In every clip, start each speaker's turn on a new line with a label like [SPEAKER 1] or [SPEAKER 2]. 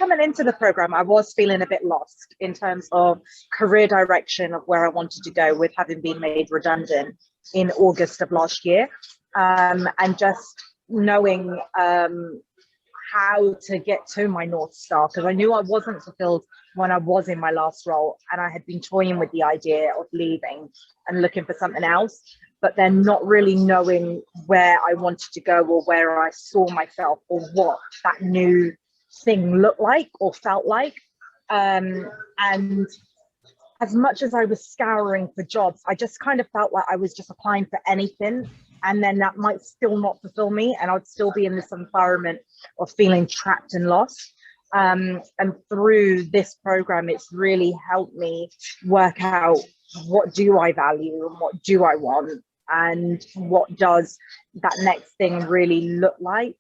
[SPEAKER 1] coming into the program, I was feeling a bit lost in terms of career direction of where I wanted to go, with having been made redundant in August of last year, and just knowing how to get to my North Star, because I knew I wasn't fulfilled when I was in my last role, and I had been toying with the idea of leaving and looking for something else, but then not really knowing where I wanted to go or where I saw myself or what that new thing looked like or felt like. And as much as I was scouring for jobs, I just kind of felt like I was just applying for anything, and then that might still not fulfill me, and I'd still be in this environment of feeling trapped and lost. And through this program, it's really helped me work out, what do I value and what do I want, and what does that next thing really look like.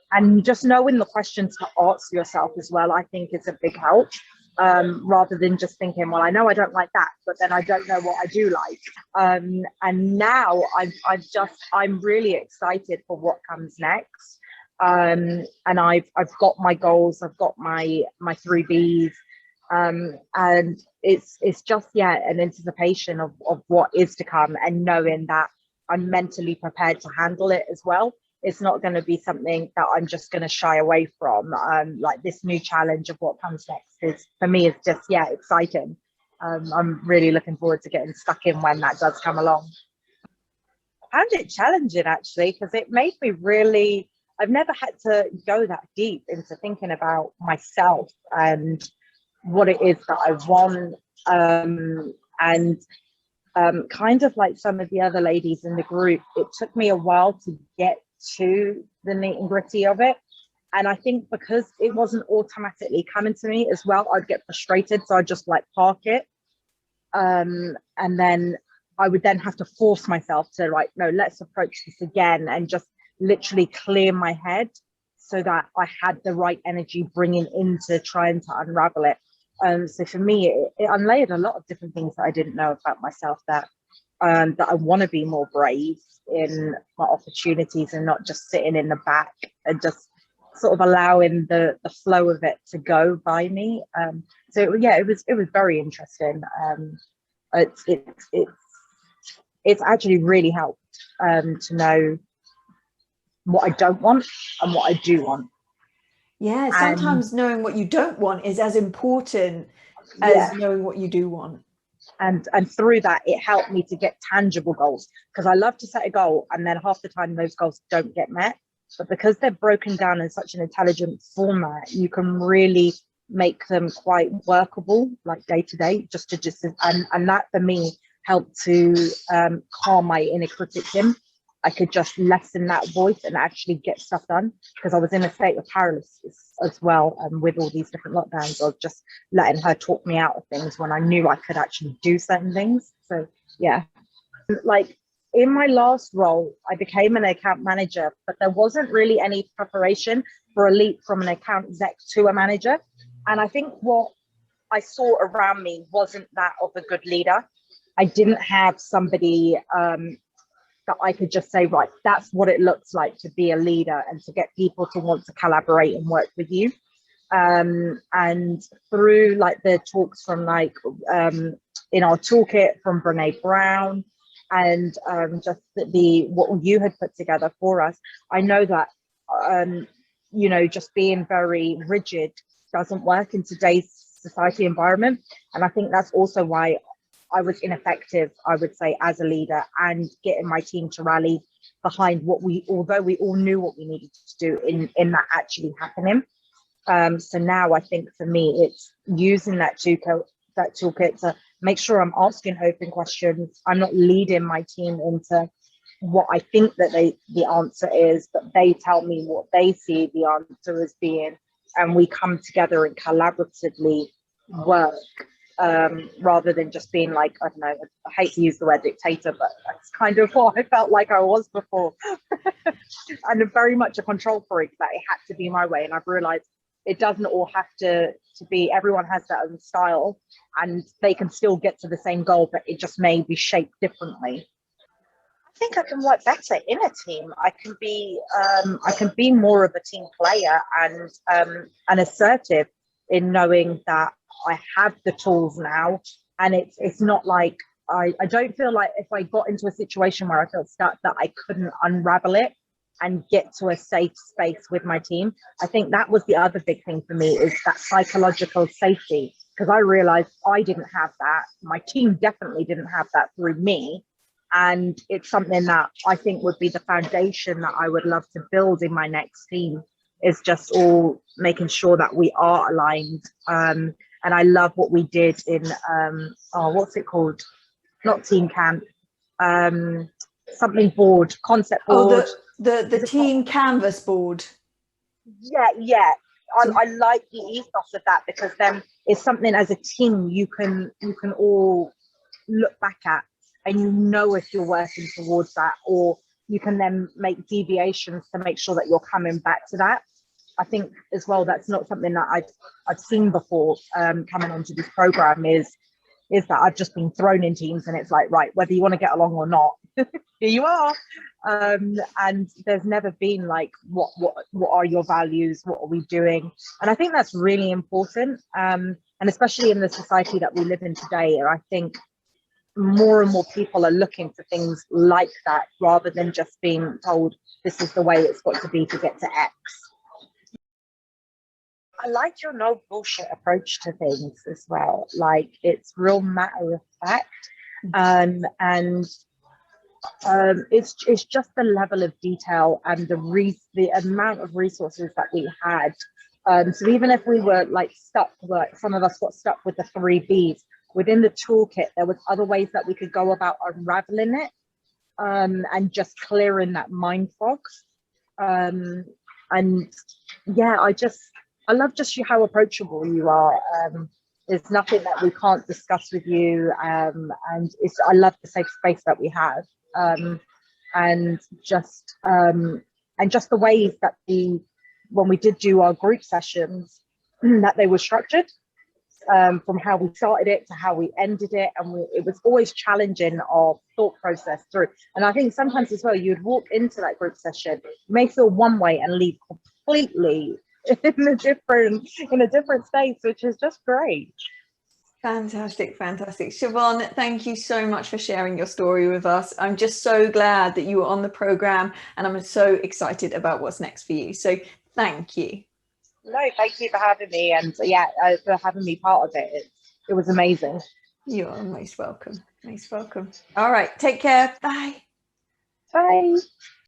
[SPEAKER 1] And just knowing the questions to ask yourself as well, I think is a big help. Rather than just thinking, well, I know I don't like that, but then I don't know what I do like. And now I'm really excited for what comes next. And I've got my goals, I've got my 3Bs, and it's just, an anticipation of what is to come, and knowing that I'm mentally prepared to handle it as well. It's not going to be something that I'm just going to shy away from. Like, this new challenge of what comes next is, for me, is just, exciting. I'm really looking forward to getting stuck in when that does come along. I found it challenging, actually, because it made me really, I've never had to go that deep into thinking about myself and what it is that I want. And kind of like some of the other ladies in the group, it took me a while to get to the nitty gritty of it. And I think because it wasn't automatically coming to me as well, I'd get frustrated. So I'd just like park it. And then I would then have to force myself to, like, no, let's approach this again, and just literally clear my head so that I had the right energy bringing into trying to unravel it. So for me, it unlayered a lot of different things that I didn't know about myself, that I want to be more brave in my opportunities and not just sitting in the back and just sort of allowing the flow of it to go by me. So it was very interesting. It's actually really helped to know what I don't want and what I do want.
[SPEAKER 2] Yeah, sometimes knowing what you don't want is as important as knowing what you do want.
[SPEAKER 1] And through that, it helped me to get tangible goals, because I love to set a goal and then half the time those goals don't get met. But because they're broken down in such an intelligent format, you can really make them quite workable, like day to day, and that for me helped to calm my inner critic in. I could just lessen that voice and actually get stuff done, because I was in a state of paralysis as well. And with all these different lockdowns, I was just letting her talk me out of things when I knew I could actually do certain things. So like in my last role, I became an account manager, but there wasn't really any preparation for a leap from an account exec to a manager. And I think what I saw around me wasn't that of a good leader. I didn't have somebody that I could just say, right, that's what it looks like to be a leader and to get people to want to collaborate and work with you. And through like the talks from like in our toolkit from Brene Brown, and just what you had put together for us, I know that just being very rigid doesn't work in today's society environment. And I think that's also why I was ineffective, I would say, as a leader, and getting my team to rally behind although we all knew what we needed to do in that actually happening. So now I think for me, it's using that toolkit to make sure I'm asking open questions. I'm not leading my team into what I think that the answer is, but they tell me what they see the answer as being, and we come together and collaboratively work. Rather than just being like, I don't know, I hate to use the word dictator, but that's kind of what I felt like I was before. And very much a control freak, that it had to be my way. And I've realized it doesn't all have to be, everyone has their own style and they can still get to the same goal, but it just may be shaped differently. think I can work better in a team. I can be more of a team player and assertive in knowing that I have the tools now, and it's not like I don't feel like if I got into a situation where I felt stuck that I couldn't unravel it and get to a safe space with my team. I think that was the other big thing for me, is that psychological safety, because I realized I didn't have that. My team definitely didn't have that through me. And it's something that I think would be the foundation that I would love to build in my next team, is just all making sure that we are aligned. And I love what we did in, what's it called? Not team camp, something board, concept board.
[SPEAKER 2] The team canvas board.
[SPEAKER 1] Yeah. I like the ethos of that, because then it's something as a team you can all look back at, and you know if you're working towards that, or you can then make deviations to make sure that you're coming back to that. I think as well, that's not something that I've seen before coming onto this program, is that I've just been thrown in teams, and it's like, right, whether you want to get along or not, here you are. And there's never been like, what are your values? What are we doing? And I think that's really important. And especially in the society that we live in today, I think more and more people are looking for things like that, rather than just being told this is the way it's got to be to get to X. I like your no bullshit approach to things as well. Like, it's real matter of fact. And it's just the level of detail and the amount of resources that we had. So even if we were like stuck, like some of us got stuck with the 3 Bs, within the toolkit, there was other ways that we could go about unraveling it, and just clearing that mind fog. And yeah, I love just how approachable you are. There's nothing that we can't discuss with you, and I love the safe space that we have, and just the ways that when we did do our group sessions, that they were structured, from how we started it to how we ended it, and it was always challenging our thought process through. And I think sometimes as well, you'd walk into that group session, you may feel one way and leave completely in a different space, which is just great.
[SPEAKER 2] Fantastic. Siobhon, thank you so much for sharing your story with us. I'm just so glad that you were on the program, and I'm so excited about what's next for you. So thank you.
[SPEAKER 1] No, thank you for having me, and for having me part of it. It was amazing.
[SPEAKER 2] You're most welcome. All right, take care. Bye.